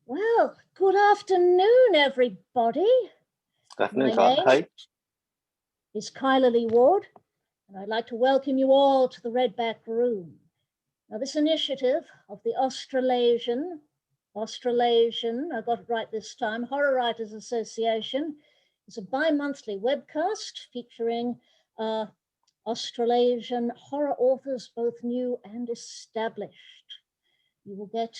Well, good afternoon, everybody. Good afternoon, My Kyla. name is Kyla Lee Ward, and I'd like to welcome you all to the Redback Room. Now, this initiative of the Australasian, I got it right this time, Horror Writers Association is a bi-monthly webcast featuring Australasian horror authors, both new and established. You will get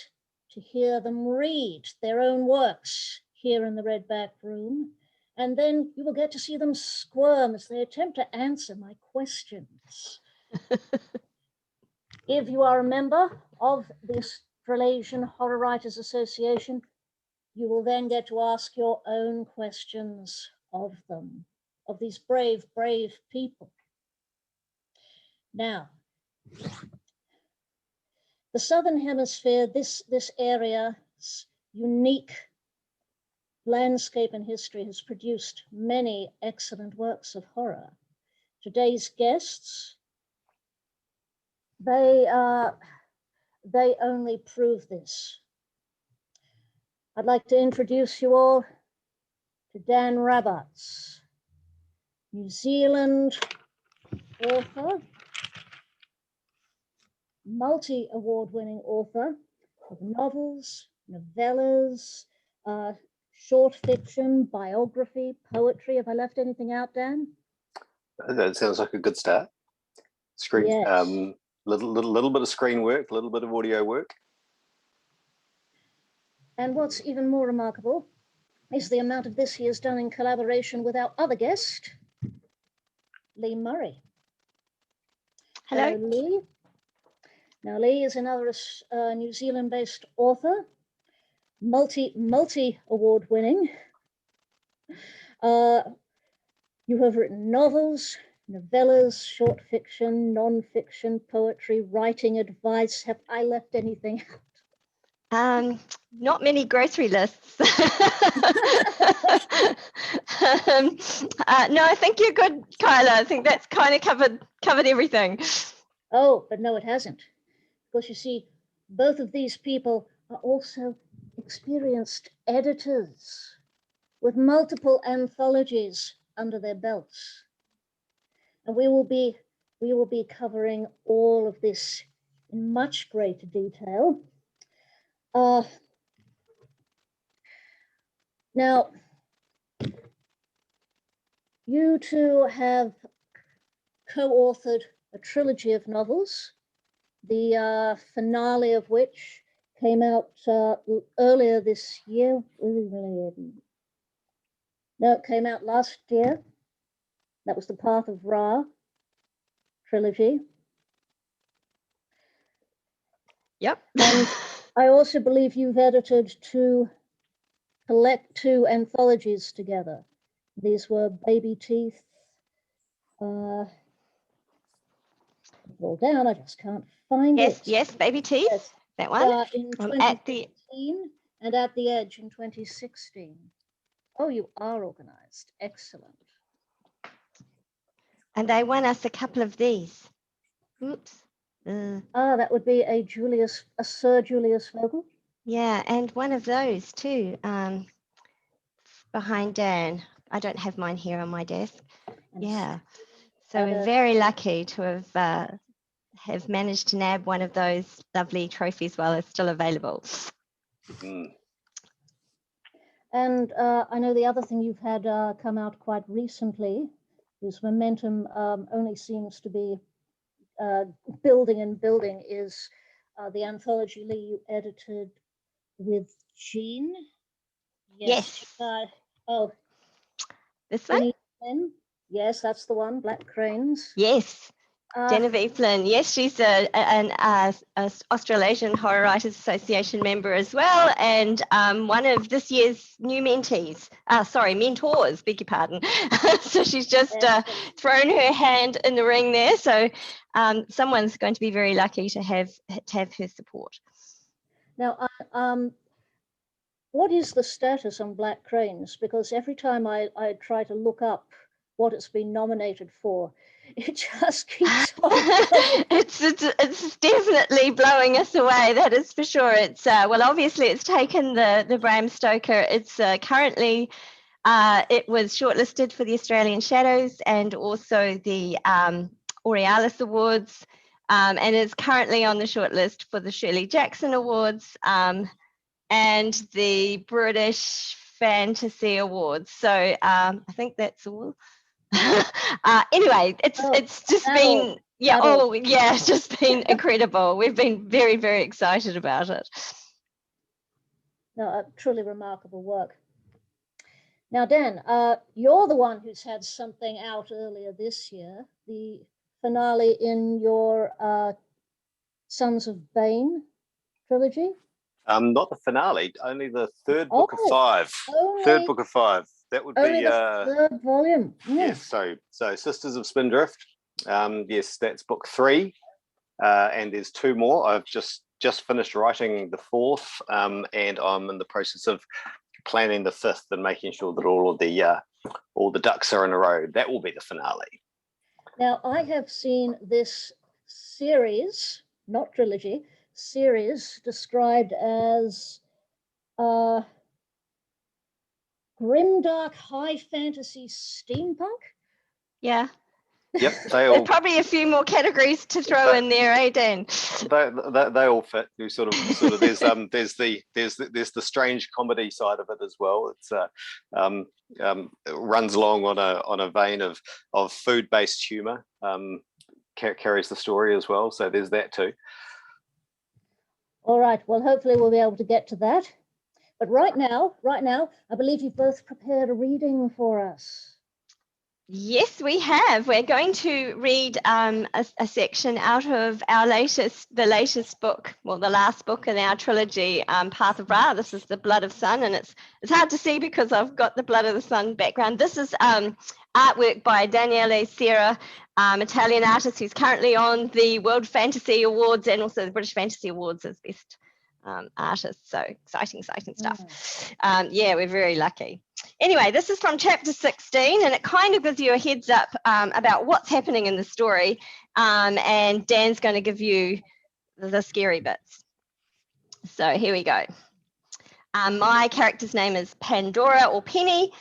to hear them read their own works here in the Redback Room, and then you will get to see them squirm as they attempt to answer my questions. If you are a member of the Australasian Horror Writers Association, you will then get to ask your own questions of them, of these brave, brave people. Now, the Southern Hemisphere, this area's unique landscape and history has produced many excellent works of horror. Today's guests, they only prove this. I'd like to introduce you all to Dan Rabarts, New Zealand author, multi-award-winning author of novels, novellas, short fiction, biography, poetry. Have I left anything out, Dan? That sounds like a good start. Screen, Yes. little bit of screen work, a little bit of audio work. And what's even more remarkable is the amount of this he has done in collaboration with our other guest, Lee Murray. Hello. Lee. Now, Lee is another New Zealand-based author, multi-award-winning. You have written novels, novellas, short fiction, non-fiction, poetry, writing advice. Have I left anything out? Not many grocery lists. No, I think you're good, Kyla. I think that's kind of covered everything. Oh, but no, it hasn't. Because you see, both of these people are also experienced editors with multiple anthologies under their belts. And we will be covering all of this in much greater detail. Now, you two have co-authored a trilogy of novels, the finale of which came out earlier this year. No, it came out last year. That was the Path of Ra trilogy. Yep. And I also believe you've edited two anthologies together. These were Baby Teeth. Roll down, I just can't find it. Yes, Baby Teeth, yes. That one. In 2015 and At the Edge in 2016. Oh, you are organized. Excellent. And they won us a couple of these. Oops. That would be a Sir Julius Vogel. Yeah, and one of those too, behind Dan. I don't have mine here on my desk. Yeah. So we're very lucky to have managed to nab one of those lovely trophies while it's still available. Mm. And I know the other thing you've had come out quite recently, whose momentum only seems to be building and building, is the anthology Lee you edited with Jean. Yes. Oh. This one? Yes, that's the one, Black Cranes. Yes. Genevieve Flynn. Yes, she's an Australasian Horror Writers Association member as well, and one of this year's new mentors, beg your pardon. So she's just thrown her hand in the ring there. So someone's going to be very lucky to have her support. Now, what is the status on Black Cranes? Because every time I try to look up what it's been nominated for, It just keeps on going. It's definitely blowing us away, that is for sure. It's well, obviously it's taken the Bram Stoker. It's currently it was shortlisted for the Australian Shadows and also the Australis Awards, and is currently on the shortlist for the Shirley Jackson Awards and the British Fantasy Awards. So I think that's all. Anyway, it's just been it's just been incredible. We've been very, very excited about it. No, truly remarkable work. Now, Dan, you're the one who's had something out earlier this year, the finale in your Sons of Bane trilogy. Not the finale, only the third book of five. Third book of five. That would only be the third volume. Yes. So Sisters of Spindrift. Yes, that's book 3, and there's 2 more. I've just finished writing the 4th, and I'm in the process of planning the 5th and making sure that all the ducks are in a row. That will be the finale. Now, I have seen this series, not trilogy, series described as grimdark high fantasy steampunk. Yeah. Yep. There's probably a few more categories to throw in there, eh, Dan? They all fit. You sort of there's the strange comedy side of it as well. It's it runs along on a vein of food-based humor. Carries the story as well. So there's that too. All right. Well, hopefully we'll be able to get to that. But right now, I believe you've both prepared a reading for us. Yes, we have. We're going to read a section out of the latest book, well, the last book in our trilogy, Path of Ra. This is the Blood of Sun, and it's hard to see because I've got the Blood of the Sun background. This is artwork by Daniele Serra, Italian artist who's currently on the World Fantasy Awards and also the British Fantasy Awards as best artist. So exciting stuff. Yeah, we're very lucky. Anyway, this is from chapter 16, and it kind of gives you a heads up about what's happening in the story, and Dan's going to give you the scary bits. So here we go. My character's name is Pandora, or Penny.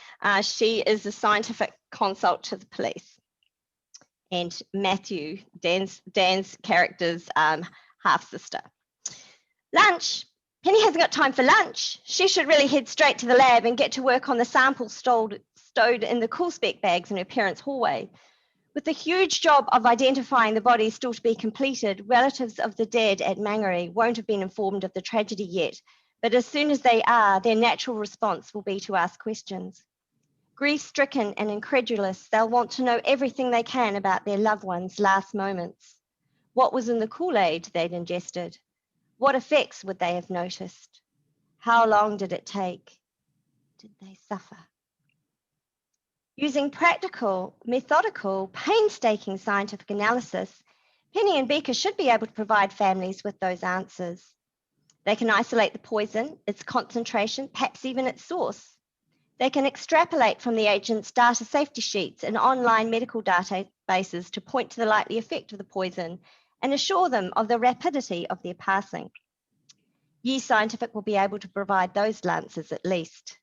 She is a scientific consult to the police. And Matthew, Dan's character's half-sister. Lunch. Penny hasn't got time for lunch. She should really head straight to the lab and get to work on the samples stowed in the cool spec bags in her parents' hallway. With the huge job of identifying the bodies still to be completed, relatives of the dead at Mangere won't have been informed of the tragedy yet, but as soon as they are, their natural response will be to ask questions. Grief-stricken and incredulous, they'll want to know everything they can about their loved ones' last moments. What was in the Kool-Aid they'd ingested? What effects would they have noticed? How long did it take? Did they suffer? Using practical, methodical, painstaking scientific analysis, Penny and Beaker should be able to provide families with those answers. They can isolate the poison, its concentration, perhaps even its source. They can extrapolate from the agent's data safety sheets and online medical databases to point to the likely effect of the poison and assure them of the rapidity of their passing. Ye Scientific will be able to provide those answers at least.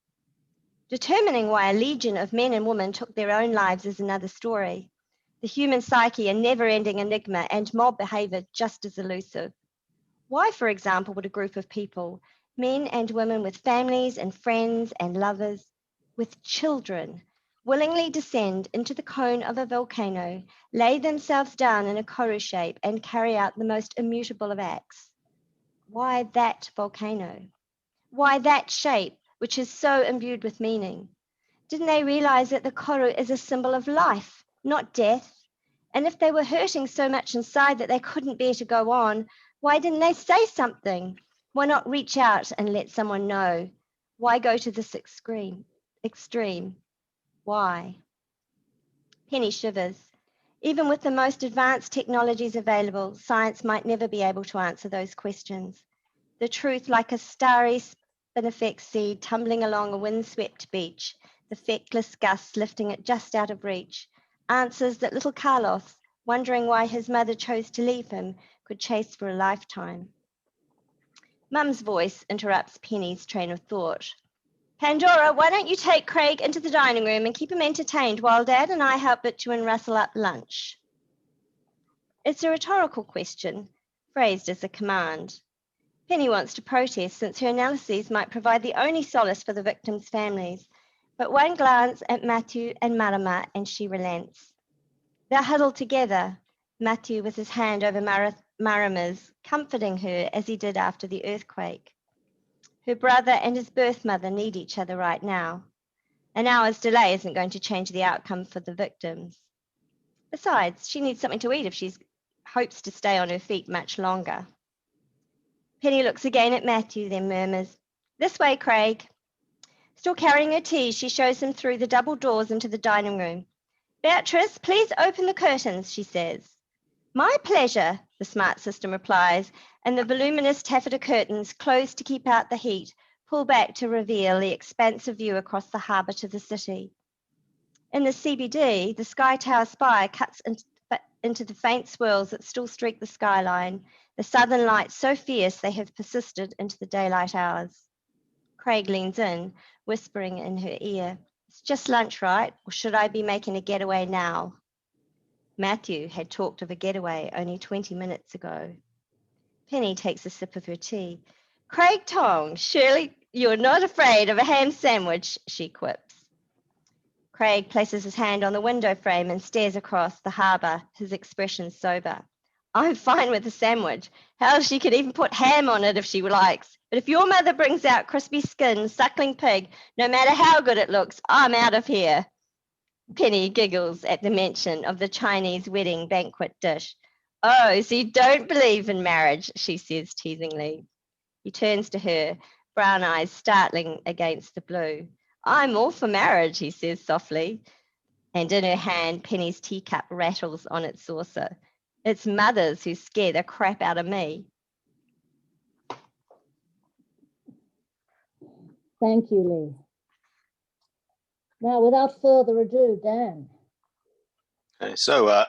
Determining why a legion of men and women took their own lives is another story. The human psyche a never-ending enigma and mob behavior just as elusive. Why, for example, would a group of people, men and women with families and friends and lovers, with children, willingly descend into the cone of a volcano, lay themselves down in a koru shape, and carry out the most immutable of acts? Why that volcano? Why that shape, which is so imbued with meaning? Didn't they realize that the koru is a symbol of life, not death? And if they were hurting so much inside that they couldn't bear to go on, why didn't they say something? Why not reach out and let someone know? Why go to this extreme? Why? Penny shivers. Even with the most advanced technologies available, science might never be able to answer those questions. The truth, like a starry spinifex seed tumbling along a windswept beach, the feckless gusts lifting it just out of reach, answers that little Carlos, wondering why his mother chose to leave him, could chase for a lifetime. Mum's voice interrupts Penny's train of thought. Pandora, why don't you take Craig into the dining room and keep him entertained while Dad and I help Bitu and rustle up lunch? It's a rhetorical question, phrased as a command. Penny wants to protest since her analyses might provide the only solace for the victims' families, but one glance at Matthew and Marama and she relents. They're huddled together, Matthew with his hand over Marama's, comforting her as he did after the earthquake. Her brother and his birth mother need each other right now. An hour's delay isn't going to change the outcome for the victims. Besides, she needs something to eat if she hopes to stay on her feet much longer. Penny looks again at Matthew, then murmurs, "This way, Craig." Still carrying her tea, she shows him through the double doors into the dining room. "Beatrice, please open the curtains," she says. "My pleasure," the smart system replies, and the voluminous taffeta curtains, closed to keep out the heat, pull back to reveal the expansive view across the harbour to the city. In the CBD, the Sky Tower spire cuts into the faint swirls that still streak the skyline, the southern lights so fierce they have persisted into the daylight hours. Craig leans in, whispering in her ear, "It's just lunch, right? Or should I be making a getaway now?" Matthew had talked of a getaway only 20 minutes ago. Penny takes a sip of her tea. "Craig Tong, surely you're not afraid of a ham sandwich," she quips. Craig places his hand on the window frame and stares across the harbour, his expression sober. "I'm fine with a sandwich. Hell, she could even put ham on it if she likes. But if your mother brings out crispy skin, suckling pig, no matter how good it looks, I'm out of here." Penny giggles at the mention of the Chinese wedding banquet dish. "Oh, so you don't believe in marriage," she says teasingly. He turns to her, brown eyes startling against the blue. "I'm all for marriage," he says softly. And in her hand, Penny's teacup rattles on its saucer. "It's mothers who scare the crap out of me." Thank you, Lee. Now, without further ado, Dan. Okay, so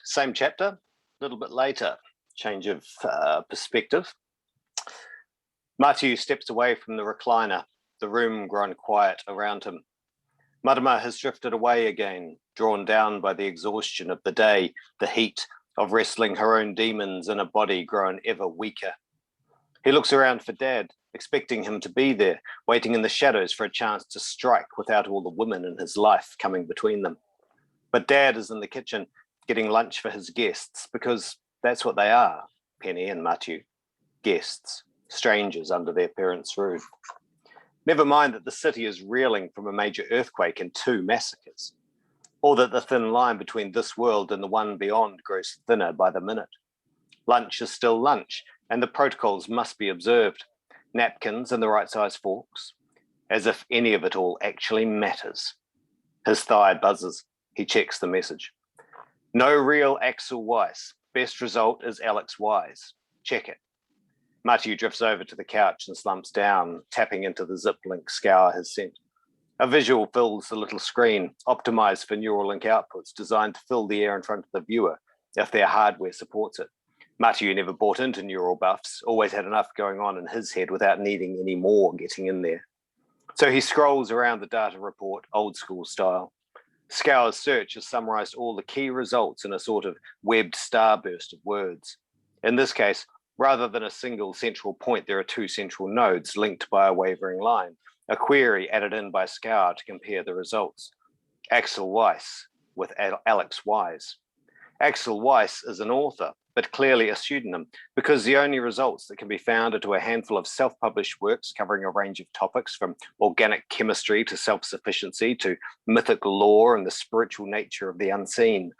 same chapter, a little bit later, change of perspective. Matthew steps away from the recliner, the room grown quiet around him. Marama has drifted away again, drawn down by the exhaustion of the day, the heat of wrestling her own demons in a body grown ever weaker. He looks around for Dad, expecting him to be there, waiting in the shadows for a chance to strike without all the women in his life coming between them. But Dad is in the kitchen, getting lunch for his guests, because that's what they are, Penny and Matthew, guests, strangers under their parents' roof. Never mind that the city is reeling from a major earthquake and 2 massacres, or that the thin line between this world and the one beyond grows thinner by the minute. Lunch is still lunch, and the protocols must be observed. Napkins and the right size forks, as if any of it all actually matters. His thigh buzzes. He checks the message. "No real Axel Weiss. Best result is Alex Wise. Check it." Matthew drifts over to the couch and slumps down, tapping into the zip link scour has sent. A visual fills the little screen, optimized for neural link outputs, designed to fill the air in front of the viewer, if their hardware supports it. Matthew never bought into neural buffs, always had enough going on in his head without needing any more getting in there. So he scrolls around the data report, old school style. Scour's search has summarized all the key results in a sort of webbed starburst of words. In this case, rather than a single central point, there are 2 central nodes linked by a wavering line, a query added in by Scour to compare the results. Axel Weiss with Alex Wise. Axel Weiss is an author, but clearly a pseudonym, because the only results that can be found are to a handful of self-published works covering a range of topics from organic chemistry to self-sufficiency to mythical lore and the spiritual nature of the unseen.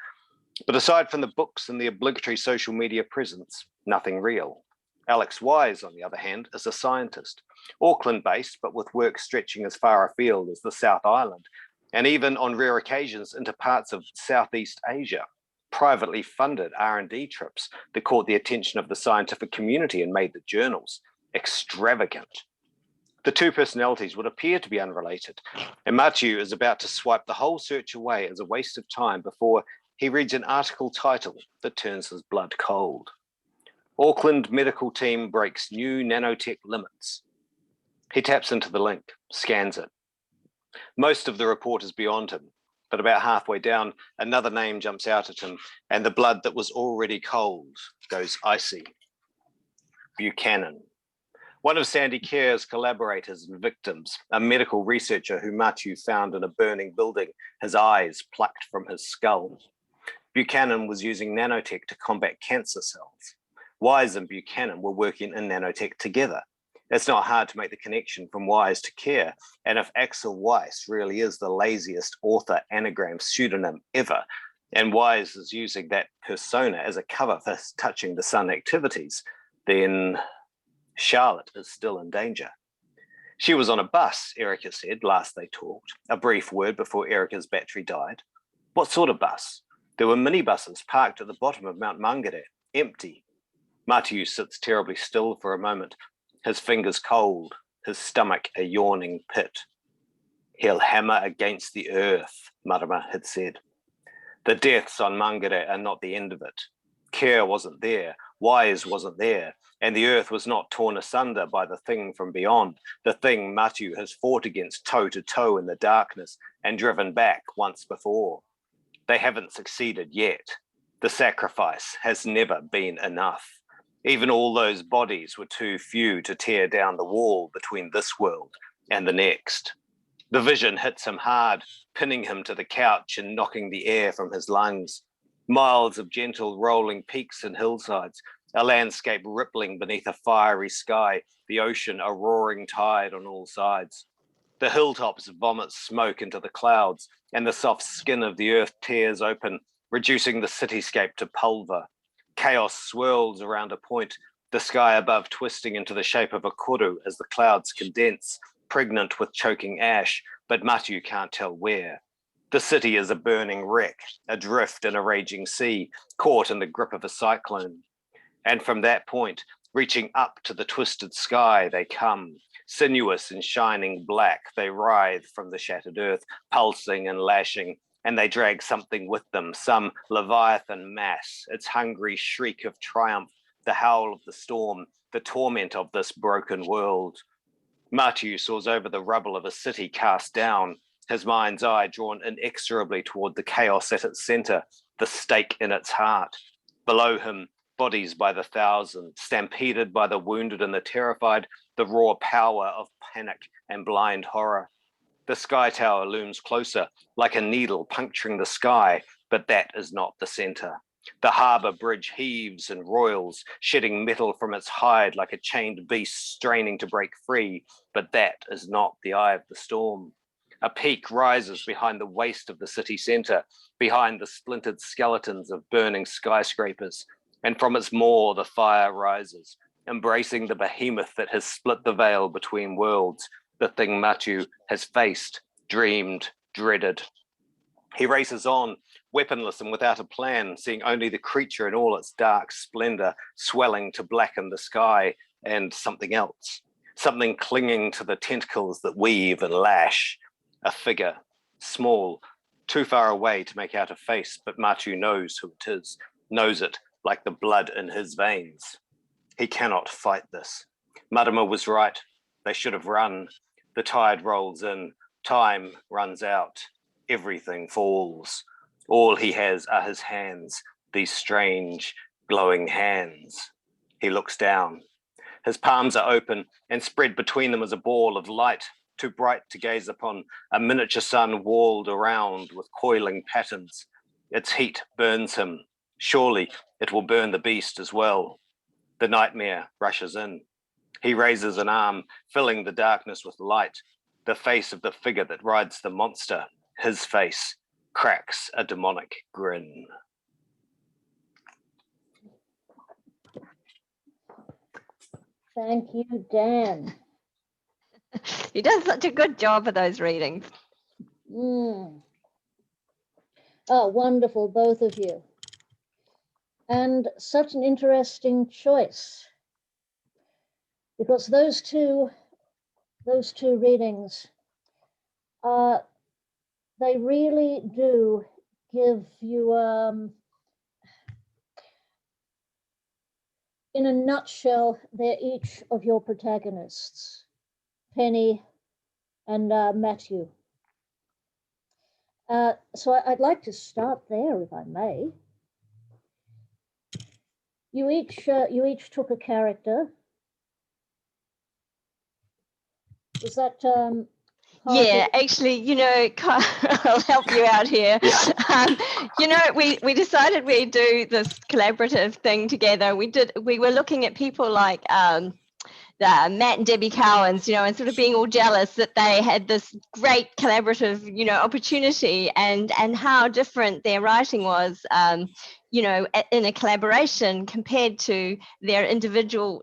But aside from the books and the obligatory social media presence, nothing real. Alex Wise, on the other hand, is a scientist, Auckland-based, but with work stretching as far afield as the South Island, and even on rare occasions into parts of Southeast Asia. Privately funded R&D trips that caught the attention of the scientific community and made the journals. Extravagant. The 2 personalities would appear to be unrelated, and Matthew is about to swipe the whole search away as a waste of time before he reads an article title that turns his blood cold. Auckland medical team breaks new nanotech limits. He taps into the link, scans it. Most of the report is beyond him, but about halfway down, another name jumps out at him, and the blood that was already cold goes icy. Buchanan. One of Sandy Care's collaborators and victims, a medical researcher who Matthew found in a burning building, his eyes plucked from his skull. Buchanan was using nanotech to combat cancer cells. Wise and Buchanan were working in nanotech together. It's not hard to make the connection from Wise to Care, and if Axel Weiss really is the laziest author anagram pseudonym ever, and Wise is using that persona as a cover for his Touching the Sun activities, then Charlotte is still in danger. She was on a bus, Erica said last they talked, a brief word before Erica's battery died. What sort of bus? There were minibuses parked at the bottom of Mount Mangere, empty. Matthew sits terribly still for a moment, his fingers cold, his stomach a yawning pit. He'll hammer against the earth, Marama had said. The deaths on Mangere are not the end of it. Care wasn't there, Wise wasn't there, and the earth was not torn asunder by the thing from beyond, the thing Matthew has fought against toe to toe in the darkness and driven back once before. They haven't succeeded yet. The sacrifice has never been enough. Even all those bodies were too few to tear down the wall between this world and the next. The vision hits him hard, pinning him to the couch and knocking the air from his lungs. Miles of gentle rolling peaks and hillsides, a landscape rippling beneath a fiery sky, the ocean a roaring tide on all sides. The hilltops vomit smoke into the clouds, and the soft skin of the earth tears open, reducing the cityscape to pulver. Chaos swirls around a point, the sky above twisting into the shape of a koru as the clouds condense, pregnant with choking ash, but Matthew can't tell where. The city is a burning wreck, adrift in a raging sea, caught in the grip of a cyclone. And from that point, reaching up to the twisted sky, they come. Sinuous and shining black, they writhe from the shattered earth, pulsing and lashing, and they drag something with them, some leviathan mass, its hungry shriek of triumph, the howl of the storm, the torment of this broken world. Matthew soars over the rubble of a city cast down, his mind's eye drawn inexorably toward the chaos at its center, the stake in its heart. Below him, bodies by the thousand, stampeded by the wounded and the terrified, the raw power of panic and blind horror. The sky tower looms closer, like a needle puncturing the sky, but that is not the center. The harbour bridge heaves and roils, shedding metal from its hide like a chained beast straining to break free, but that is not the eye of the storm. A peak rises behind the waste of the city centre, behind the splintered skeletons of burning skyscrapers, and from its maw the fire rises, embracing the behemoth that has split the veil between worlds, the thing Matthew has faced, dreamed, dreaded. He races on, weaponless and without a plan, seeing only the creature in all its dark splendor, swelling to blacken the sky, and something else, something clinging to the tentacles that weave and lash. A figure, small, too far away to make out a face, but Matthew knows who it is, knows it like the blood in his veins. He cannot fight this. Marama was right. They should have run. The tide rolls in. Time runs out. Everything falls. All he has are his hands, these strange, glowing hands. He looks down. His palms are open, and spread between them is a ball of light, too bright to gaze upon, a miniature sun walled around with coiling patterns. Its heat burns him. Surely it will burn the beast as well. The nightmare rushes in. He raises an arm, filling the darkness with light. The face of the figure that rides the monster, his face, cracks a demonic grin. Thank you, Dan. He does such a good job of those readings. Oh, wonderful, both of you. And such an interesting choice, because those two readings, they really do give you, in a nutshell, they're each of your protagonists, Penny and Matthew. So I'd like to start there, if I may. You each took a character. Was that yeah, actually, you know, I'll help you out here. You know, we decided we'd do this collaborative thing together. We were looking at people like Matt and Debbie Cowens, you know, and sort of being all jealous that they had this great collaborative, you know, opportunity, and how different their writing was, you know, in a collaboration compared to their individual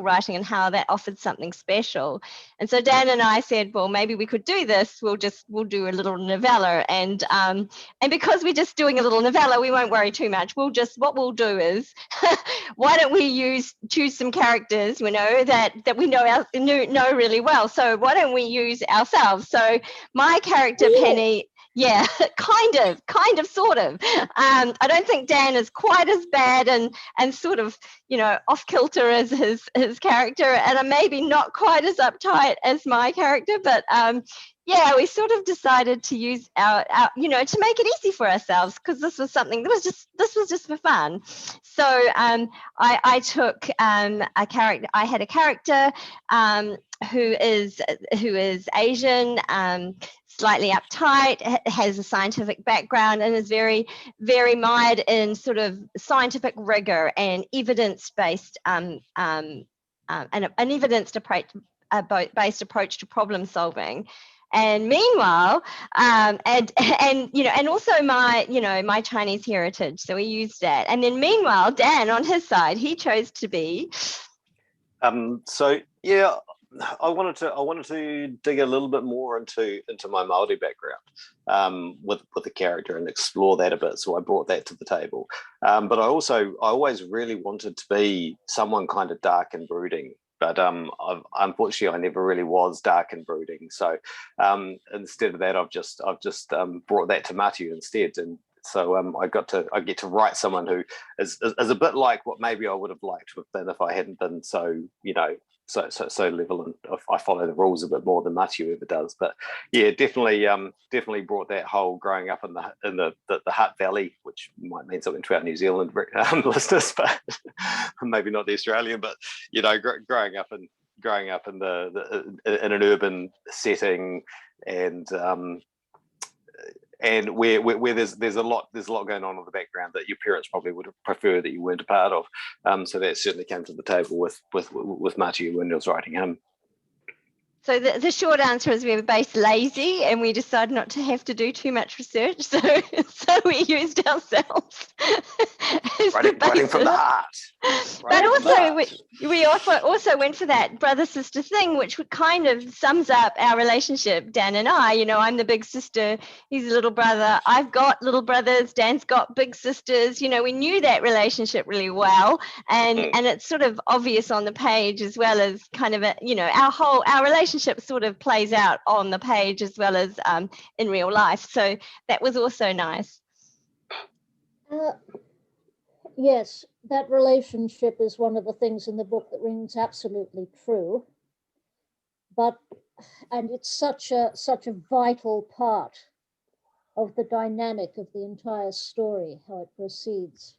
writing, and how that offered something special. And so Dan and I said, well, maybe we could do this. We'll do a little novella, and because we're just doing a little novella, we won't worry too much. What we'll do is, why don't we choose some characters, you know, that we know really well. So why don't we use ourselves? So my character, yeah. Penny. Yeah, kind of, sort of. I don't think Dan is quite as bad and sort of, you know, off kilter as his character, and I'm maybe not quite as uptight as my character, but yeah, we sort of decided to use our you know, to make it easy for ourselves, because this was something that was just for fun. So I took a character. I had a character who is Asian, slightly uptight, has a scientific background, and is very, very mired in sort of scientific rigor and evidence-based and an evidence-based approach to problem solving. And meanwhile, and you know, and also my Chinese heritage, so we used that. And then meanwhile, Dan on his side, he chose to be. So yeah, I wanted to dig a little bit more into my Māori background with the character and explore that a bit. So I brought that to the table. But I always really wanted to be someone kind of dark and brooding. But unfortunately, I never really was dark and brooding. So instead of that, I've just brought that to Matthew instead. And so I get to write someone who is a bit like what maybe I would have liked to have been if I hadn't been so, you know, so level, and I follow the rules a bit more than Matthew ever does. But yeah, definitely brought that whole growing up in the Hutt Valley, which might mean something to our New Zealand listeners, but maybe not the Australian. But you know, growing up in in an urban setting, and where there's a lot going on in the background that your parents probably would have preferred that you weren't a part of. So that certainly came to the table with Matthew when he was writing him. So the short answer is we were both lazy, and we decided not to have to do too much research. So we used ourselves. Writing from the heart. But also we also went for that brother-sister thing, which kind of sums up our relationship, Dan and I. You know, I'm the big sister, he's a little brother. I've got little brothers, Dan's got big sisters. You know, we knew that relationship really well, and it's sort of obvious on the page, as well as kind of you know, our relationship sort of plays out on the page as well as in real life. So that was also nice. Yes, that relationship is one of the things in the book that rings absolutely true. And it's such a vital part of the dynamic of the entire story, how it proceeds.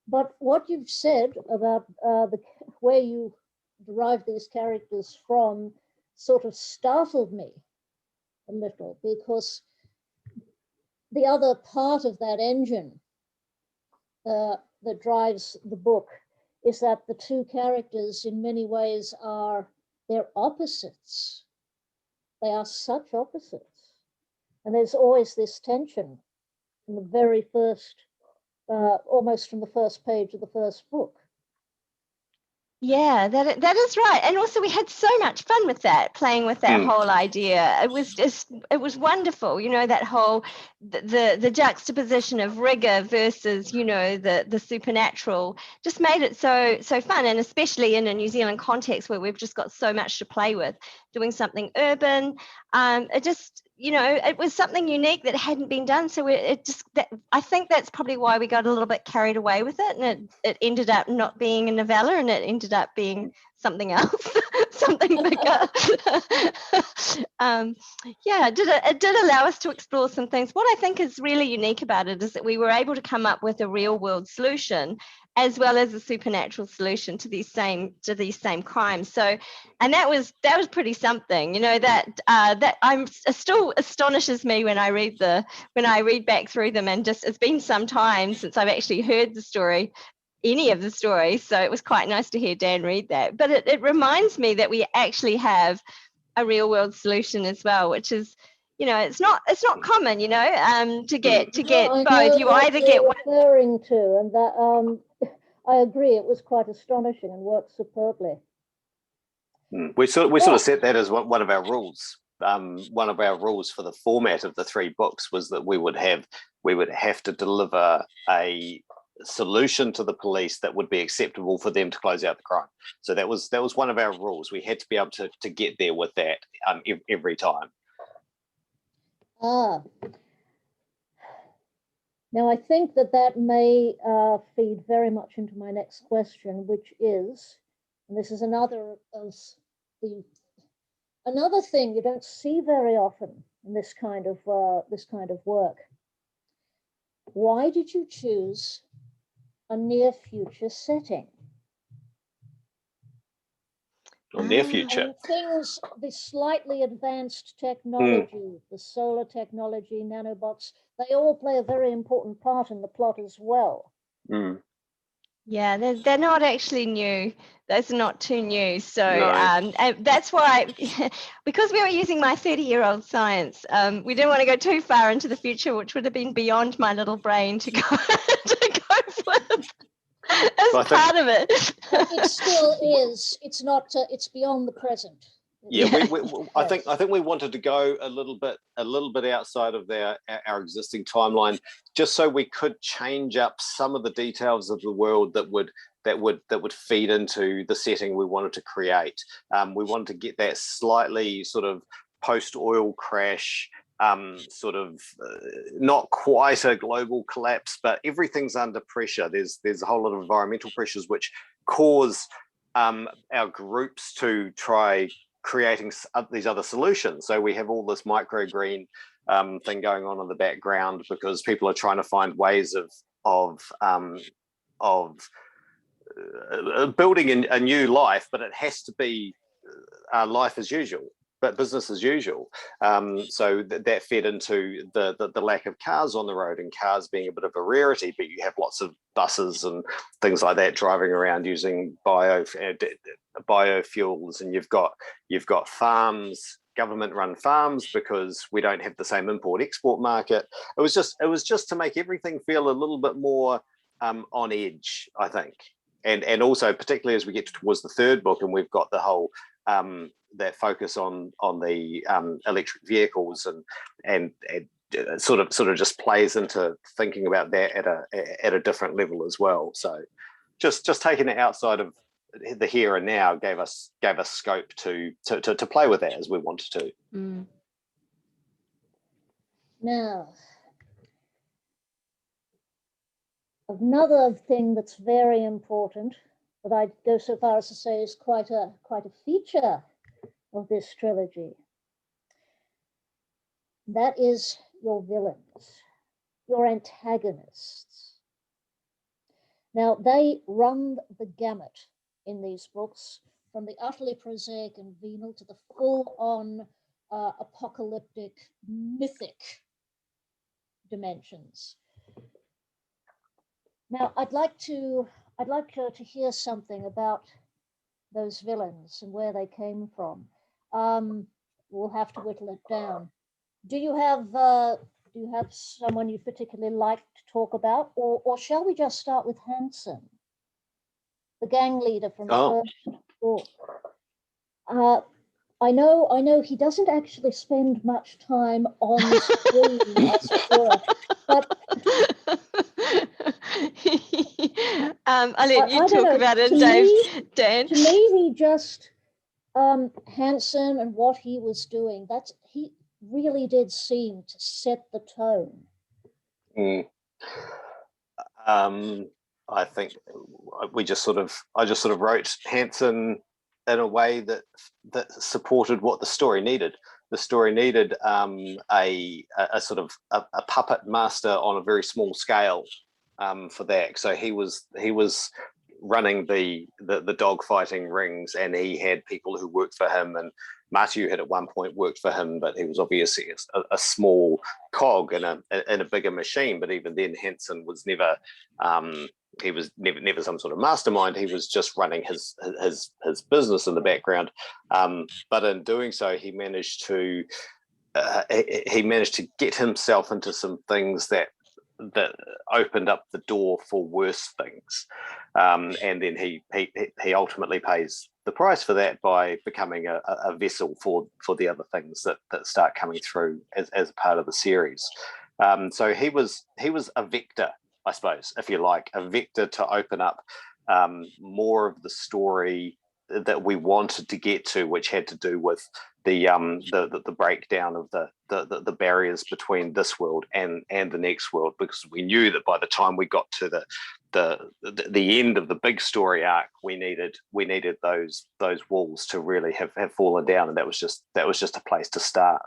But what you've said about where you derive these characters from sort of startled me a little, because the other part of that engine that drives the book is that the two characters in many ways they're opposites. They are such opposites. And there's always this tension from the very first, almost from the first page of the first book. Yeah, that is right. And also we had so much fun with that, playing with that whole idea. It was wonderful, you know, that whole the juxtaposition of rigor versus, you know, the supernatural just made it so fun. And especially in a New Zealand context where we've just got so much to play with, doing something urban, it just, you know, it was something unique that hadn't been done. So I think that's probably why we got a little bit carried away with it, and it ended up not being a novella, and it ended up being something else, something bigger. Yeah, it did allow us to explore some things. What I think is really unique about it is that we were able to come up with a real world solution as well as a supernatural solution to these same crimes. So, and that was pretty something, you know, that I'm still astonishes me when I read back through them, and just it's been some time since I've actually heard any of the stories. So it was quite nice to hear Dan read that. But it reminds me that we actually have a real world solution as well, which is, you know, it's not common, you know, to get both. You either get one referring to, and that I agree, it was quite astonishing and worked superbly. We sort of set that as one of our rules. One of our rules for the format of the 3 books was that we would have to deliver a solution to the police that would be acceptable for them to close out the crime. So that was one of our rules. We had to be able to get there with that every time. Now, I think that may feed very much into my next question, which is, and this is another thing you don't see very often in this kind of work. Why did you choose a near future setting? Or near future. Things, the slightly advanced technology, the solar technology, nanobots, they all play a very important part in the plot as well. Yeah, they're not actually new. Those are not too new. So No. And that's why, because we were using my 30-year-old science, we didn't want to go too far into the future, which would have been beyond my little brain to go with. As part of it. It still is. It's not. It's beyond the present. Yeah, I think we wanted to go a little bit outside of our existing timeline, just so we could change up some of the details of the world that would feed into the setting we wanted to create. We wanted to get that slightly sort of post-oil crash, sort of not quite a global collapse, but everything's under pressure. There's a whole lot of environmental pressures which cause our groups to try creating these other solutions. So we have all this microgreen thing going on in the background because people are trying to find ways of building a new life, but it has to be life as usual, but business as usual. So that fed into the lack of cars on the road, and cars being a bit of a rarity, but you have lots of buses and things like that driving around using biofuels, and you've got farms, government-run farms, because we don't have the same import-export market. It was just to make everything feel a little bit more on edge, I think, and also particularly as we get towards the 3rd book, and we've got the whole that focus on the electric vehicles, and sort of just plays into thinking about that at a different level as well. So just taking it outside of the here and now gave us scope to play with that as we wanted to. Now, another thing that's very important, that I'd go so far as to say is quite a feature of this trilogy, that is your villains, your antagonists. Now, they run the gamut in these books, from the utterly prosaic and venal to the full-on apocalyptic, mythic dimensions. Now, I'd like to hear something about those villains and where they came from. We'll have to whittle it down. Do you have someone you particularly like to talk about, or shall we just start with Hansen, the gang leader from the first book? I know he doesn't actually spend much time on screen, as it were, but I'll let you talk about it, Dave. Dan. To me, he just Hansen and what he was doing. really did seem to set the tone. I think I just sort of wrote Hanson in a way that supported what the story needed. The story needed a sort of a puppet master on a very small scale for that. So he was running the dog fighting rings, and he had people who worked for him, and Matthew had at one point worked for him, but he was obviously a small cog in a bigger machine. But even then, Hanson was never he was never some sort of mastermind. He was just running his business in the background. But in doing so, he managed to get himself into some things that opened up the door for worse things, and then he ultimately pays the price for that by becoming a vessel for the other things that start coming through as a part of the series. So he was a vector, I suppose, if you like, a vector to open up more of the story that we wanted to get to, which had to do with the breakdown of the barriers between this world and the next world, because we knew that by the time we got to the end of the big story arc, we needed those walls to really have fallen down, and that was just a place to start.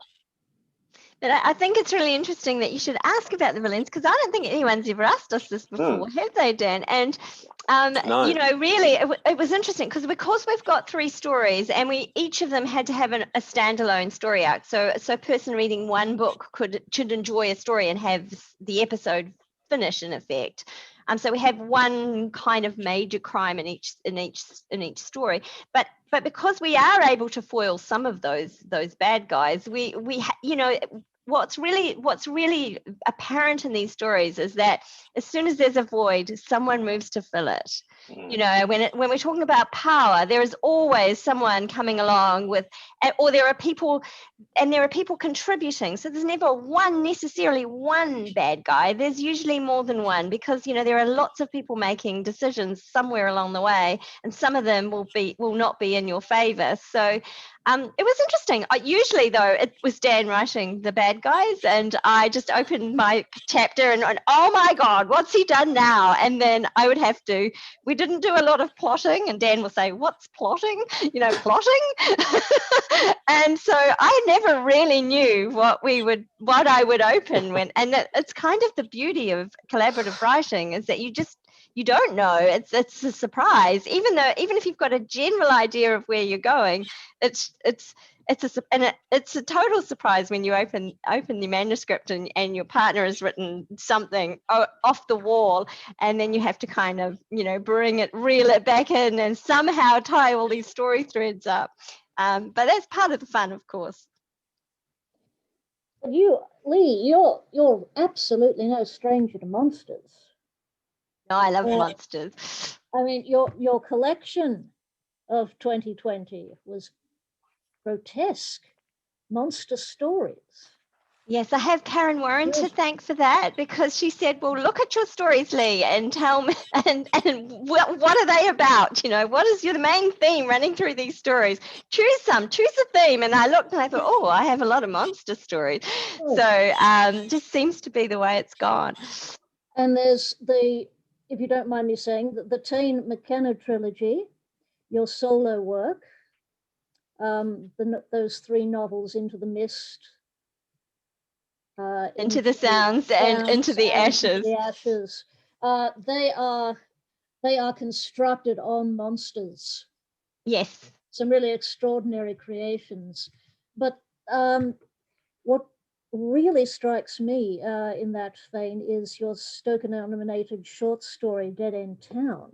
But I think it's really interesting that you should ask about the villains, because I don't think anyone's ever asked us this before, have they, Dan? And No. you know, really, it was interesting because we've got 3 stories, and each of them had to have a standalone story arc. So a person reading one book should enjoy a story and have the episode finish in effect. So we have one kind of major crime in each story, but because we are able to foil some of those bad guys, we you know, what's really apparent in these stories is that as soon as there's a void, someone moves to fill it. You know, when we're talking about power, there is always someone coming along with, or there are people contributing. So there's never necessarily one bad guy. There's usually more than one, because, you know, there are lots of people making decisions somewhere along the way, and some of them will not be in your favor. So it was interesting. Usually, though, it was Dan writing the bad guys, and I just opened my chapter and went, oh my God, what's he done now? And then I would have to, we didn't do a lot of plotting, and Dan will say, what's plotting? You know, plotting. And so I never really knew what I would open when, and it's kind of the beauty of collaborative writing, is that you don't know. It's a surprise, even if you've got a general idea of where you're going. It's a total surprise when you open the manuscript and your partner has written something off the wall, and then you have to kind of, you know, reel it back in and somehow tie all these story threads up. But that's part of the fun, of course. But you, Lee, you're absolutely no stranger to monsters. No, I love monsters. I mean, your collection of 2020 was grotesque monster stories. Yes, I have Karen Warren to thank for that, because she said, well, look at your stories, Lee, and tell me, and what are they about? You know, what is the main theme running through these stories? Choose a theme. And I looked and I thought, oh, I have a lot of monster stories. So just seems to be the way it's gone. And there's if you don't mind me saying, the Tain McKenna trilogy, your solo work, those 3 novels, Into the Mist, Into the Sounds, and Into the Ashes. They are constructed on monsters. Yes. Some really extraordinary creations. But what really strikes me in that vein is your Stoker-nominated short story, Dead End Town.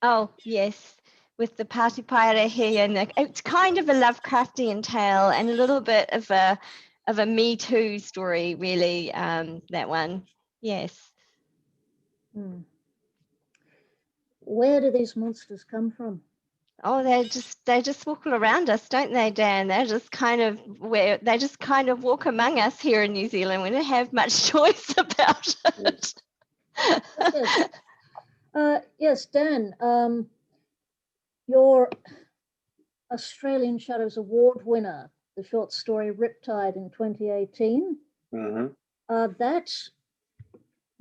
Oh, yes. With the party pirate here, and it's kind of a Lovecraftian tale and a little bit of a Me Too story, really. That one, yes. Where do these monsters come from? Oh, they just walk around us, don't they, Dan? They just kind of walk among us here in New Zealand. We don't have much choice about it. Yes, Dan. Your Australian Shadows Award winner the short story Riptide in 2018. Mm-hmm.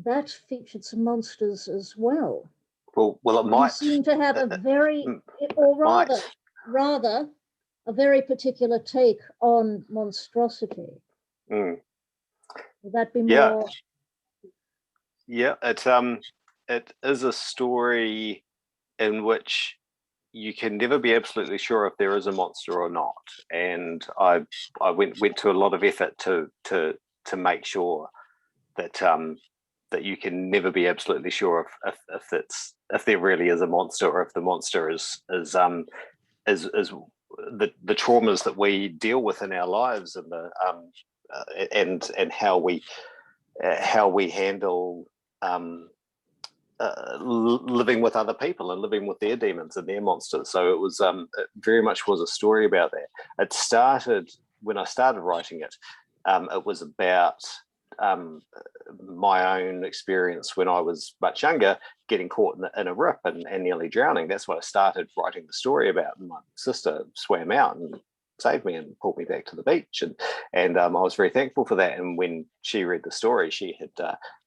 That featured some monsters as well. Well, it You might. seem to have a very, or rather, a very particular take on monstrosity. Mm. Would that be Yeah. more? Yeah, it is a story in which you can never be absolutely sure if there is a monster or not, and I went to a lot of effort to make sure that that you can never be absolutely sure if there really is a monster, or if the monster is the traumas that we deal with in our lives, and the and how we handle living with other people and living with their demons and their monsters. So it was it very much was a story about that. It started when I started writing it. It was about my own experience when I was much younger, getting caught in a rip and nearly drowning. That's what I started writing the story about. And my sister swam out and saved me and pulled me back to the beach, and I was very thankful for that. And when she read the story, she had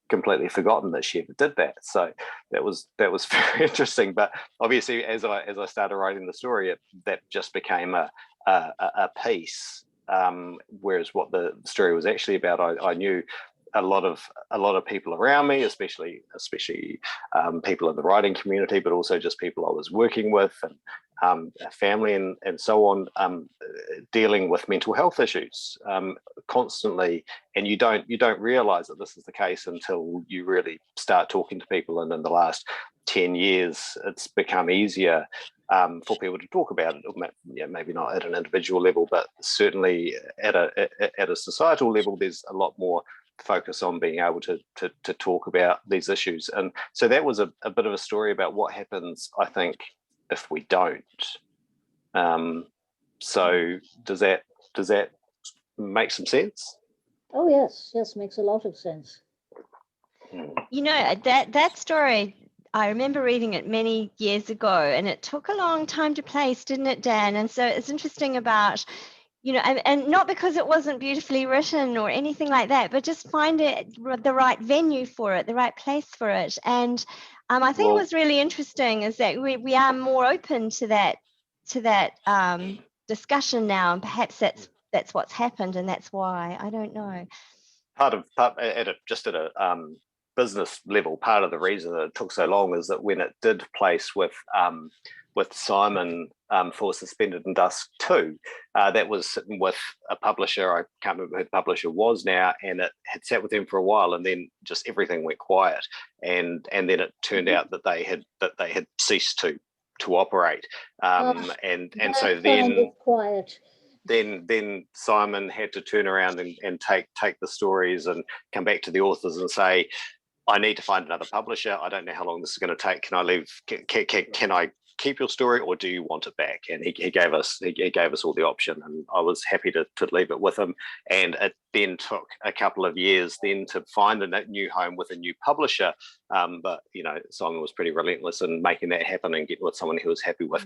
completely forgotten that she ever did that. So that was very interesting. But obviously, as I started writing the story, that just became a piece. Whereas what the story was actually about, I knew a lot of people around me, especially people in the writing community, but also just people I was working with, and family and so on, dealing with mental health issues constantly. And you don't realize that this is the case until you really start talking to people. And in the last 10 years, it's become easier for people to talk about it. Maybe not at an individual level, but certainly at a societal level, there's a lot more focus on being able to talk about these issues. And so that was a bit of a story about what happens, I think, if we don't. So does that make some sense? Oh yes, makes a lot of sense. You know, that story, I remember reading it many years ago, and it took a long time to place, didn't it, Dan? And so it's interesting about, you know, and not because it wasn't beautifully written or anything like that, but just find it the right venue for it, the right place for it. And I think what's really interesting is that we are more open to that discussion now, and perhaps that's what's happened, and that's why. I don't know. Part at a business level, part of the reason that it took so long is that when it did place with Simon for Suspended in Dusk 2, that was sitting with a publisher. I can't remember who the publisher was now, and it had sat with them for a while, and then just everything went quiet, and then it turned out that they had ceased to operate, and so then quiet. Then Simon had to turn around and take the stories and come back to the authors and say, I need to find another publisher. I don't know how long this is going to take. Can I leave? Can I keep your story, or do you want it back? And he gave us all the option, and I was happy to leave it with him. And it then took a couple of years then to find a new home with a new publisher. But you know, Simon was pretty relentless in making that happen and getting with someone he was happy with.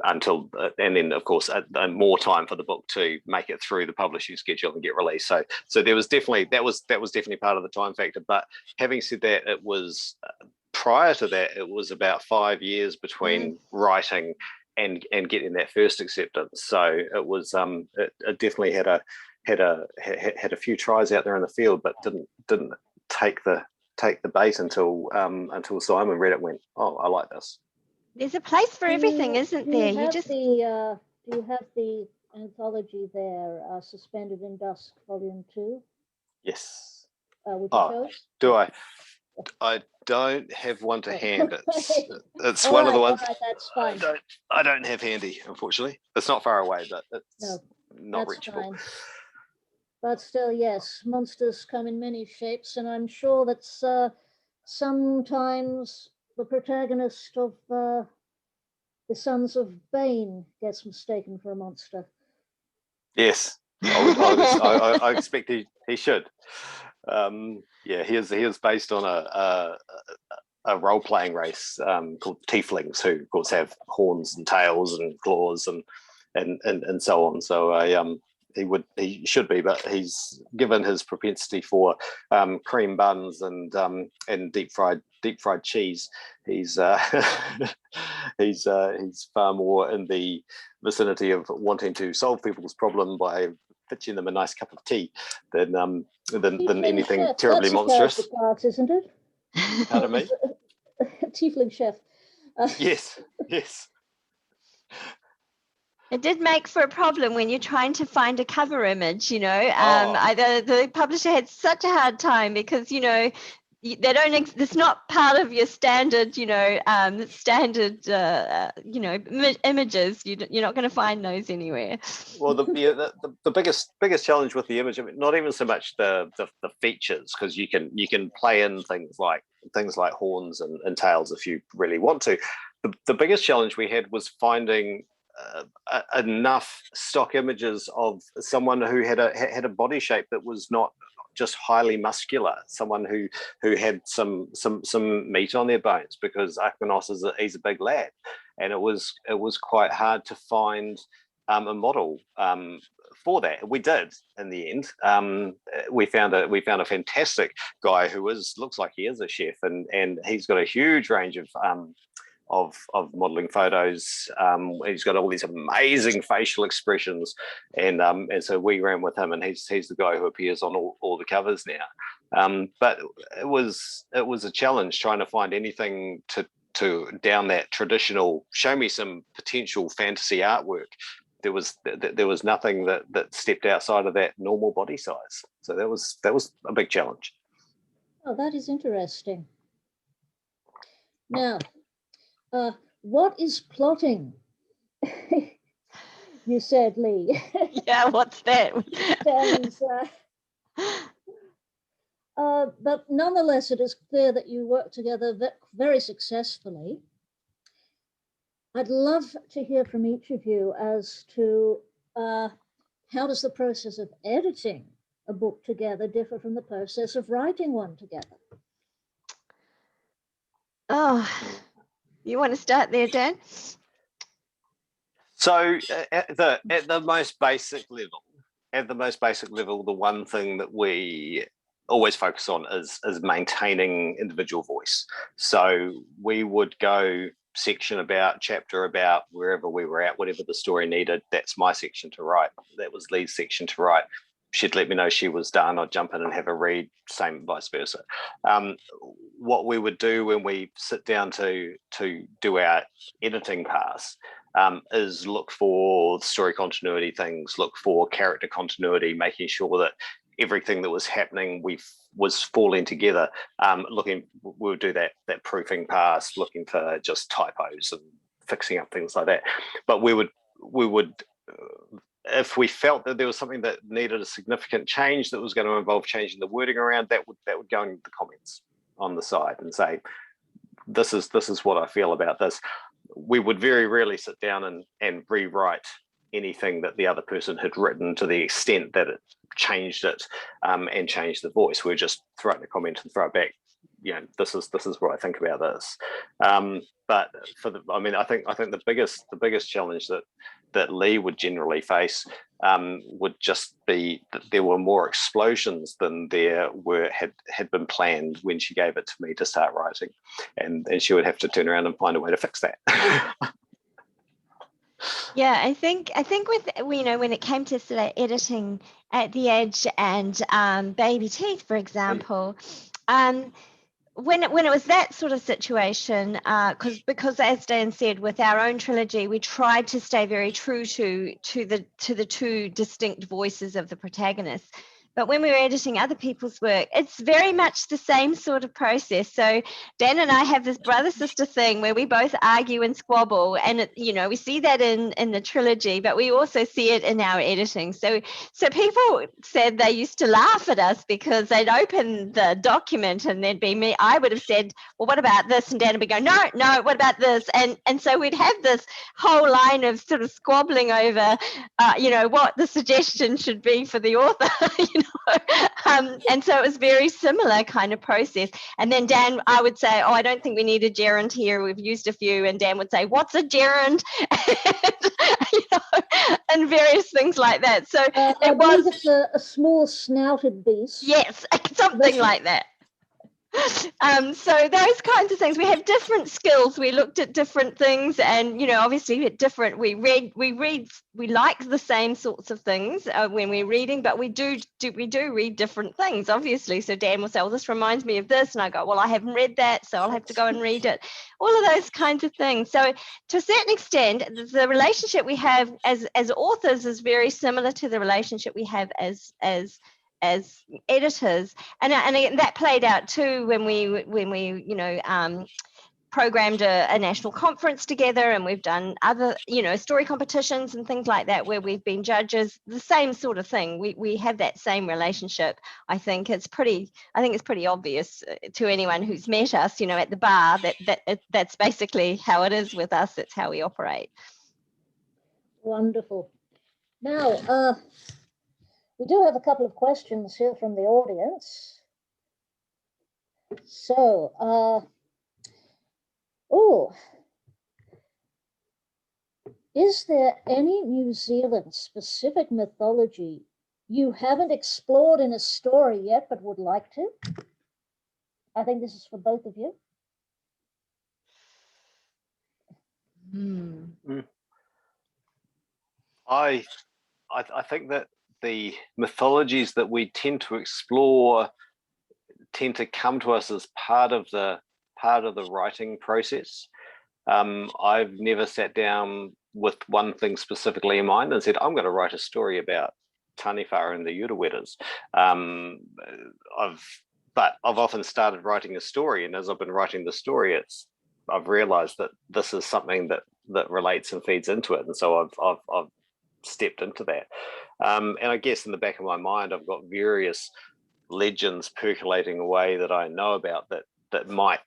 Until and then of course more time for the book to make it through the publishing schedule and get released. So there was definitely that was definitely part of the time factor. But having said that, it was prior to that, it was about 5 years between writing and getting that first acceptance. So it was it definitely had a few tries out there in the field, but didn't take the bait until Simon read it and went, oh, I like this. There's a place for everything, isn't there? Do you have the anthology there, Suspended in Dusk, Volume 2? Yes. Would you show us? Do I? I don't have one to hand. It's all one right, of the ones. all right, that's fine. I don't have handy, unfortunately. It's not far away, but it's not reachable. Fine. But still, yes, monsters come in many shapes, and I'm sure that sometimes the protagonist of the Sons of Bane gets mistaken for a monster. Yes, I expect he should. Yeah, he is based on a role playing race called Tieflings, who of course have horns and tails and claws and so on. So he should be, but he's given his propensity for cream buns and deep fried cheese. He's he's far more in the vicinity of wanting to solve people's problem by pitching them a nice cup of tea than anything chef. terribly That's monstrous. A class, isn't it? Pardon me? Tiefling chef. Yes. It did make for a problem when you're trying to find a cover image, you know. Oh. The publisher had such a hard time because, you know, they don't. It's not part of your standard, you know, images. You're not going to find those anywhere. Well, the biggest challenge with the image, I mean, not even so much the features, because you can play in things like horns and tails if you really want to. The biggest challenge we had was finding enough stock images of someone who had a body shape that was not just highly muscular, someone who had some meat on their bones, because Akmanos he's a big lad, and it was quite hard to find a model for that. We did in the end. We found a fantastic guy who looks like he is a chef, and he's got a huge range of modeling photos. He's got all these amazing facial expressions, and so we ran with him, and he's the guy who appears on all the covers now. But it was a challenge trying to find anything to down that traditional, show me some potential fantasy artwork. There was nothing that stepped outside of that normal body size. So that was a big challenge. Oh, that is interesting. Now, what is plotting? You said, Lee. Yeah, what's that? But nonetheless, it is clear that you work together very successfully. I'd love to hear from each of you as to how does the process of editing a book together differ from the process of writing one together? Oh, you want to start there, Dan? So at the most basic level, the one thing that we always focus on is maintaining individual voice. So we would go section about, chapter about, wherever we were at, whatever the story needed. That's my section to write. That was Lee's section to write. She'd let me know she was done. I'd jump in and have a read, same vice versa. What we would do when we sit down to do our editing pass is look for story continuity things, look for character continuity, making sure that everything that was happening was falling together. We would do that proofing pass, looking for just typos and fixing up things like that. But we would if we felt that there was something that needed a significant change that was going to involve changing the wording around, that would go in the comments on the side and say, this is what I feel about this. We would very rarely sit down and rewrite anything that the other person had written to the extent that it changed it and changed the voice. We'd just throw it in a comment and throw it back. You know, this is what I think about this. But I think the biggest challenge that Lee would generally face would just be that there were more explosions than there had been planned when she gave it to me to start writing, and she would have to turn around and find a way to fix that. Yeah, I think with, you know, when it came to sort of editing at the edge and Baby Teeth, for example, when it was that sort of situation, because as Dan said, with our own trilogy, we tried to stay very true to the two distinct voices of the protagonists. But when we were editing other people's work, it's very much the same sort of process. So Dan and I have this brother-sister thing where we both argue and squabble, and we see that in the trilogy, but we also see it in our editing. So people said they used to laugh at us because they'd open the document and there'd be me. I would have said, well, what about this? And Dan would be going, no, what about this? And so we'd have this whole line of sort of squabbling over, what the suggestion should be for the author. And so it was very similar kind of process. And then Dan, I would say, oh, I don't think we need a gerund here. We've used a few. And Dan would say, what's a gerund? And various things like that. So I believe it's a small snouted beast. Yes, something like that. So those kinds of things. We have different skills. We looked at different things, and obviously we different. We like the same sorts of things when we're reading, but we do read different things, obviously. So Dan will say, "Well, this reminds me of this," and I go, "Well, I haven't read that, so I'll have to go and read it." All of those kinds of things. So to a certain extent, the relationship we have as authors is very similar to the relationship we have as editors, and that played out too when we programmed a national conference together, and we've done other story competitions and things like that where we've been judges. The same sort of thing. We have that same relationship. I think it's pretty obvious to anyone who's met us at the bar that's basically how it is with us. That's how we operate. Wonderful. Now we do have a couple of questions here from the audience. So, is there any New Zealand specific mythology you haven't explored in a story yet but would like to? I think this is for both of you. I think that the mythologies that we tend to explore tend to come to us as part of the writing process. I've never sat down with one thing specifically in mind and said, I'm going to write a story about Taniwha and the Urewetas. But I've often started writing a story, and as I've been writing the story, I've realized that this is something that relates and feeds into it, and so I've stepped into that. And I guess in the back of my mind, I've got various legends percolating away that I know about that might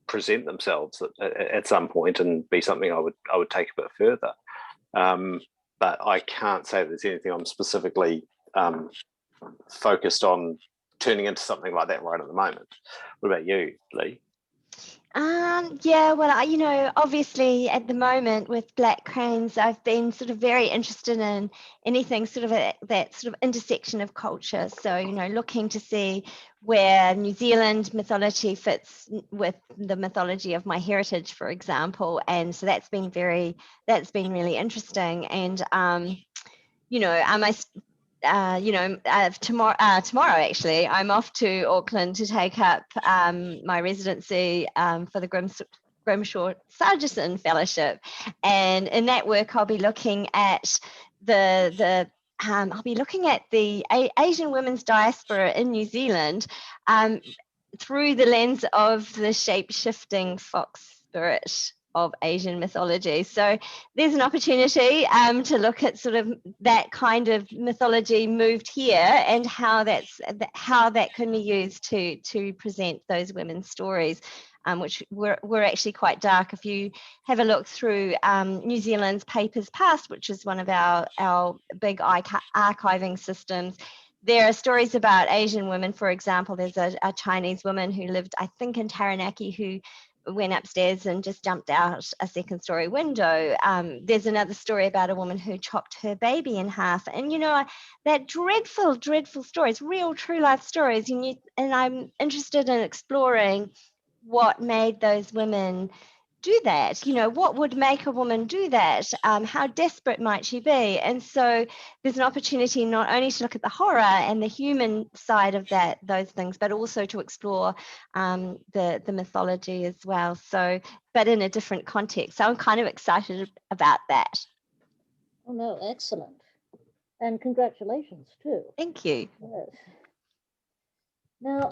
present themselves at some point and be something I would take a bit further. But I can't say there's anything I'm specifically focused on turning into something like that right at the moment. What about you, Lee? Yeah, well, obviously at the moment with Black Cranes, I've been sort of very interested in anything sort of that sort of intersection of culture. So, looking to see where New Zealand mythology fits with the mythology of my heritage, for example. And so that's been really interesting. And, tomorrow actually, I'm off to Auckland to take up my residency for the Grimshaw Sargison Fellowship, and in that work I'll be looking at the Asian women's diaspora in New Zealand through the lens of the shape-shifting fox spirit of Asian mythology. So there's an opportunity to look at sort of that kind of mythology moved here and how that can be used to present those women's stories, which were actually quite dark. If you have a look through New Zealand's Papers Past, which is one of our big archiving systems, there are stories about Asian women. For example, there's a Chinese woman who lived, I think, in Taranaki, who went upstairs and just jumped out a second story window. There's another story about a woman who chopped her baby in half. And, that dreadful, dreadful stories, real true life stories. And I'm interested in exploring what made those women do that. What would make a woman do that? How desperate might she be? And so there's an opportunity not only to look at the horror and the human side of those things, but also to explore the mythology as well. So, but in a different context. So I'm kind of excited about that. Oh no, excellent. And congratulations too. Thank you. Yes. Now,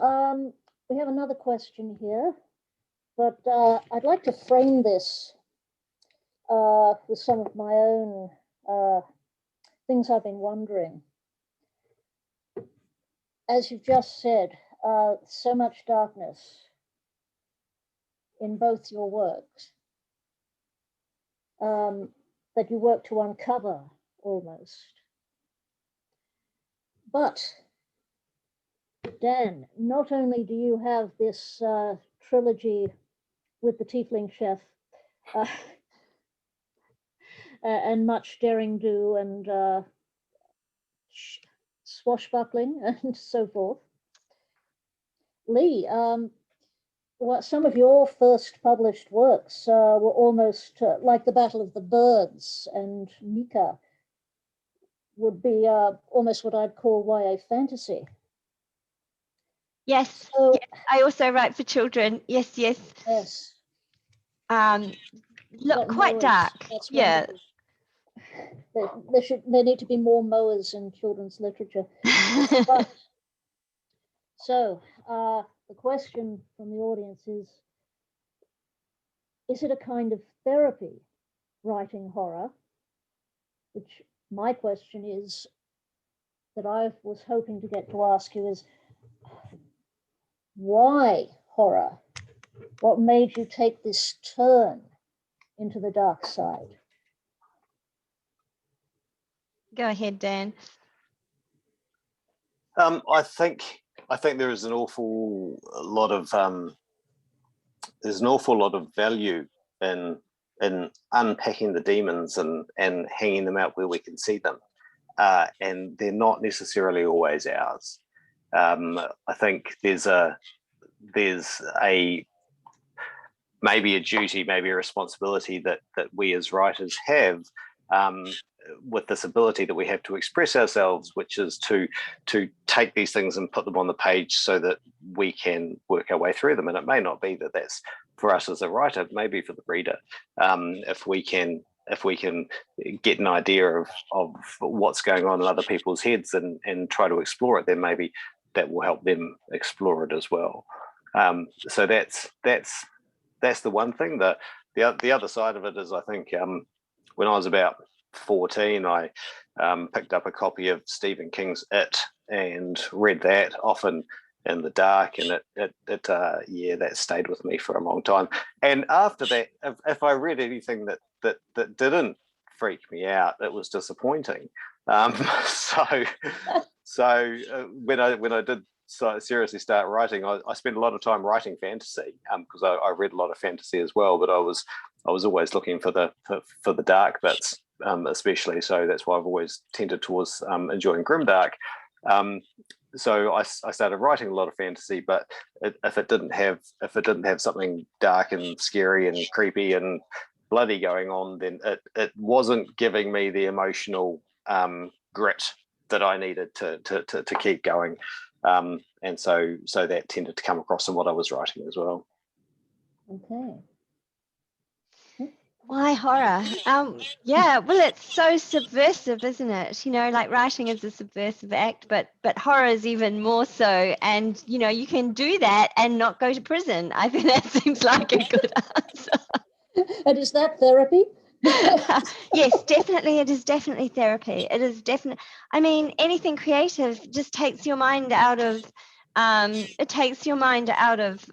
we have another question here. But I'd like to frame this with some of my own things I've been wondering. As you've just said, so much darkness in both your works that you work to uncover almost. But Dan, not only do you have this trilogy with the Tiefling Chef and much daring do and swashbuckling and so forth, Lee, well, some of your first published works were almost like The Battle of the Birds, and Mika would be almost what I'd call YA fantasy. Yes, So, yes, I also write for children. Yes, yes. yes. Look, quite Mowers, dark. that's Yeah. There need to be more mowers in children's literature. But, so the question from the audience is it a kind of therapy, writing horror? Which my question is, that I was hoping to get to ask you, is why horror? What made you take this turn into the dark side? Go ahead, Dan. I think there is an awful lot of value in unpacking the demons and hanging them out where we can see them, and they're not necessarily always ours. I think there's maybe a duty, maybe a responsibility that we as writers have, with this ability that we have to express ourselves, which is to take these things and put them on the page so that we can work our way through them. And it may not be that that's for us as a writer, maybe for the reader. If we can get an idea of what's going on in other people's heads and try to explore it, then maybe that will help them explore it as well. So that's the one thing. The other side of it is, I think, when I was about 14, I picked up a copy of Stephen King's It and read that often in the dark, and that stayed with me for a long time. And after that, if I read anything that didn't freak me out, it was disappointing. So when I did seriously start writing, I spent a lot of time writing fantasy, because I read a lot of fantasy as well, but I was always looking for the dark bits, especially. So that's why I've always tended towards enjoying grimdark. So I started writing a lot of fantasy, but if it didn't have something dark and scary and creepy and bloody going on, then it wasn't giving me the emotional grit that I needed to keep going. And so that tended to come across in what I was writing as well. Okay. Why horror? Yeah, well, it's so subversive, isn't it? Like writing is a subversive act, but horror is even more so. And you can do that and not go to prison. I think that seems like a good answer. And is that therapy? Yes, definitely. It is definitely therapy. It is definitely. I mean, anything creative just takes your mind out of. It takes your mind out of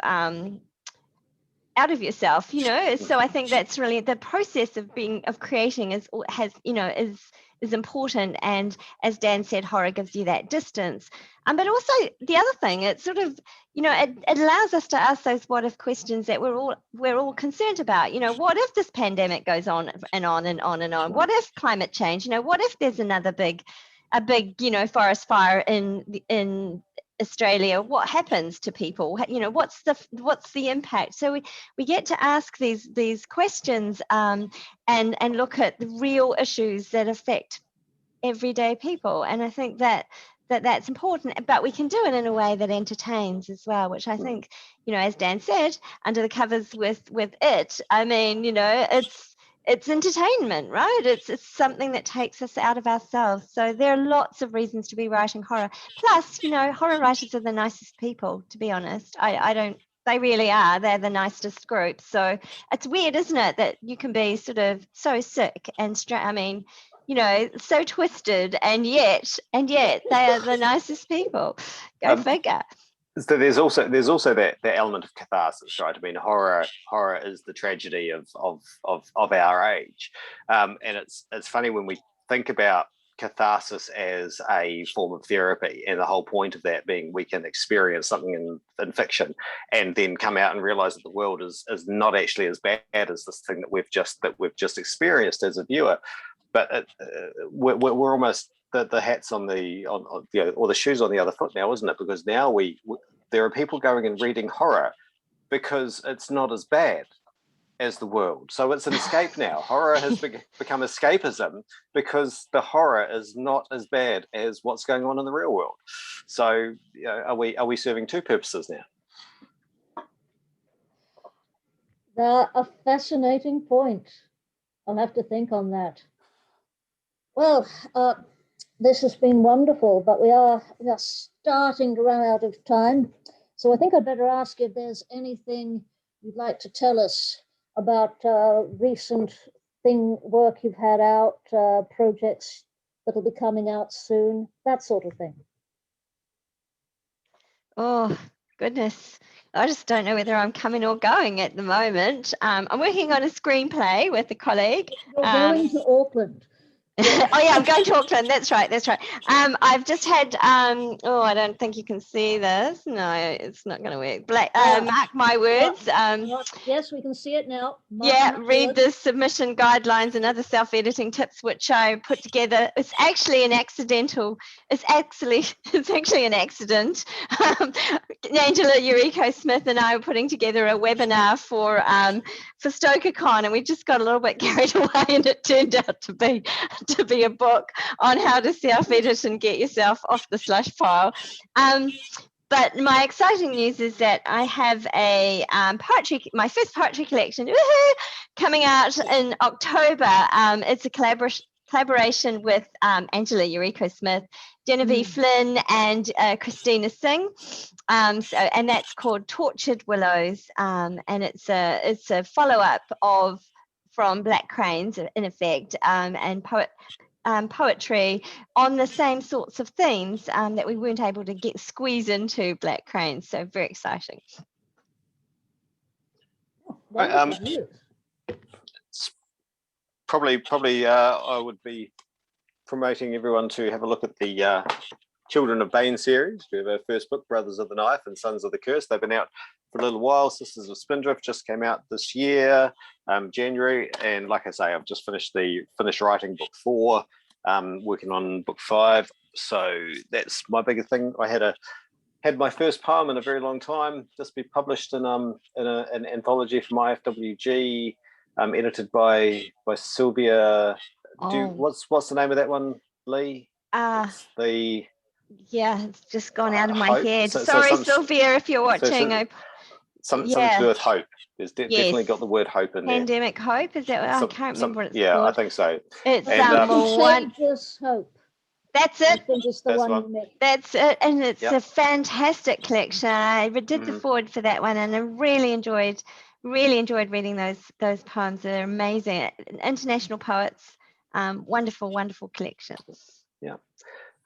yourself. So I think that's really the process of creating is important. And as Dan said, horror gives you that distance. But also the other thing, it's sort of, it allows us to ask those what if questions that we're all concerned about. What if this pandemic goes on and on and on and on? What if climate change? What if there's another big forest fire in Australia? What happens to people? What's the impact? So we get to ask these questions and look at the real issues that affect everyday people. And I think that's important, but we can do it in a way that entertains as well, which I think, as Dan said, under the covers with it, I mean, it's entertainment, right? It's something that takes us out of ourselves. So there are lots of reasons to be writing horror. Plus, horror writers are the nicest people, to be honest. They really are. They're the nicest group. So it's weird, isn't it, that you can be sort of so sick and so twisted, and yet they are the nicest people. Go figure. So there's also that element of catharsis, right? I mean, horror is the tragedy of our age, and it's funny when we think about catharsis as a form of therapy, and the whole point of that being we can experience something in fiction and then come out and realize that the world is not actually as bad as this thing that we've just experienced as a viewer. But we're almost the hats on the or the shoes on the other foot now, isn't it? Because now there are people going and reading horror because it's not as bad as the world. So it's an escape now. Horror has become escapism because the horror is not as bad as what's going on in the real world. So are we serving two purposes now? They're a fascinating point. I'll have to think on that. Well, this has been wonderful, but we are starting to run out of time. So I think I'd better ask if there's anything you'd like to tell us about recent work you've had out, projects that'll be coming out soon, that sort of thing. Oh, goodness. I just don't know whether I'm coming or going at the moment. I'm working on a screenplay with a colleague. You're going to Auckland. Oh yeah, I'm going to Auckland. That's right. I've just had I don't think you can see this. No, it's not going to work. Mark my words. Yes, we can see it now. Read the submission guidelines and other self-editing tips which I put together. It's actually an accident. Angela Eureka Smith and I were putting together a webinar for StokerCon, and we just got a little bit carried away, and it turned out to be a book on how to self-edit and get yourself off the slush pile. But my exciting news is that I have my first poetry collection coming out in October. It's a collaboration with Angela Eureka Smith, Genevieve Flynn, and Christina Singh. And that's called Tortured Willows, and it's a follow-up from Black Cranes, in effect, and poetry on the same sorts of themes that we weren't able to squeeze into Black Cranes. So very exciting. Probably I would be promoting everyone to have a look at the Children of Bane series. We have our first book, Brothers of the Knife and Sons of the Curse. They've been out for a little while. Sisters of Spindrift just came out this year, January, and like I say, I've just finished writing book 4, working on book 5. So that's my biggest thing. I had my first poem in a very long time just be published in an anthology from IFWG, edited by Sylvia. What's the name of that one, Lee? It's just gone out of my Hope. head. So Sorry, Sylvia, if you're watching. Something to do with hope. There's definitely got the word hope in there. Pandemic hope, is that what? I can't remember what it's called. Yeah, I think so. It's Contagious Hope. That's it. That's it, and it's a fantastic collection. I did the forward for that one, and I really enjoyed reading those poems. They're amazing. International poets, wonderful collections. Yeah.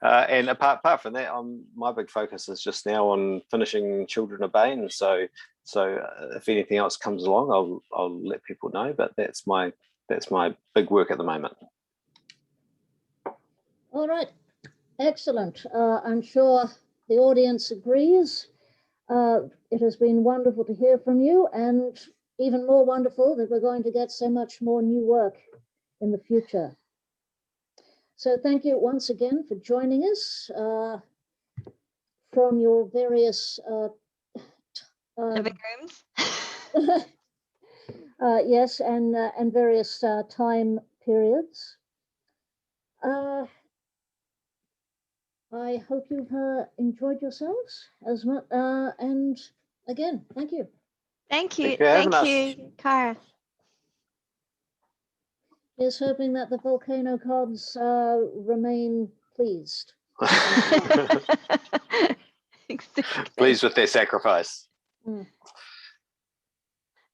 And apart from that, my big focus is just now on finishing Children of Bane. So if anything else comes along, I'll let people know. But that's my big work at the moment. All right, excellent. I'm sure the audience agrees. It has been wonderful to hear from you, and even more wonderful that we're going to get so much more new work in the future. So thank you once again for joining us from your various living rooms. Yes, and various time periods. I hope you've enjoyed yourselves as much. And again, thank you. Thank you, Kyla. Is hoping that the volcano gods remain pleased. Exactly. Pleased with their sacrifice.